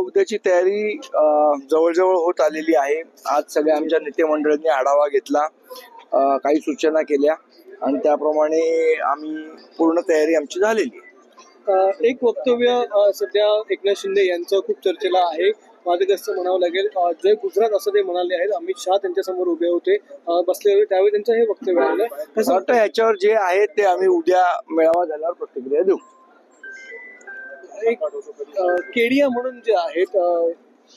उद्याची तयारी जवळजवळ होत आलेली आहे। आज सगळ्या आमच्या नेते मंडळांनी आढावा घेतला, काही सूचना केल्या आणि त्याप्रमाणे आम्ही पूर्ण तयारी आमची झालेली आहे। एक वक्तव्य सध्या एकनाथ शिंदे यांचं खूप चर्चेला आहे, वादग्रस्त म्हणावं लागेल। जय गुजरात असं ते म्हणाले आहेत। अमित शहा त्यांच्यासमोर उभे होते, बसले होते, त्यावेळी त्यांचं हे वक्तव्य आलं। कसं वाटतं याच्यावर जे आहे ते आम्ही उद्या मेळावा झाल्यावर प्रतिक्रिया देऊ। एक केडिया म्हणून जे आहेत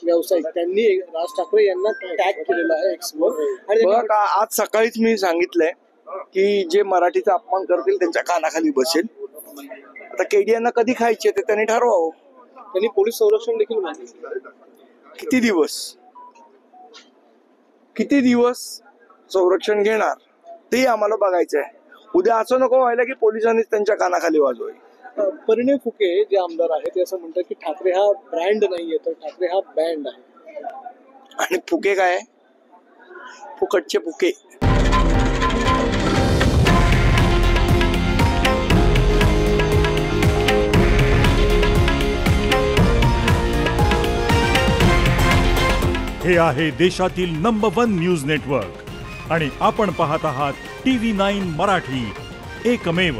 व्यावसायिक, त्यांनी राज ठाकरे यांना टॅग केलेला आहे एक्सवर। आणि बघा, आज सकाळीच मी सांगितलंय की जे मराठीचा अपमान करतील त्यांच्या कानाखाली बसेल। आता केडियांना कधी खायचे ते त्यांनी ठरवावं। त्यांनी पोलीस संरक्षण देखील मागितलं। किती दिवस संरक्षण घेणार ते आम्हाला बघायचं आहे। उद्या असं नको व्हायला की पोलिसांनीच त्यांच्या कानाखाली वाजवाय। परिणय फुके जे आमदार आहेत ते असं म्हणतात की ठाकरे हा ब्रँड नाहीये, तर ठाकरे हा बँड आहे। आणि फुके काय? फुकटचे फुके। हे आहे देशातील नंबर 1 न्यूज नेटवर्क आणि आपण पाहत आहात TV9 मराठी, एकमेव।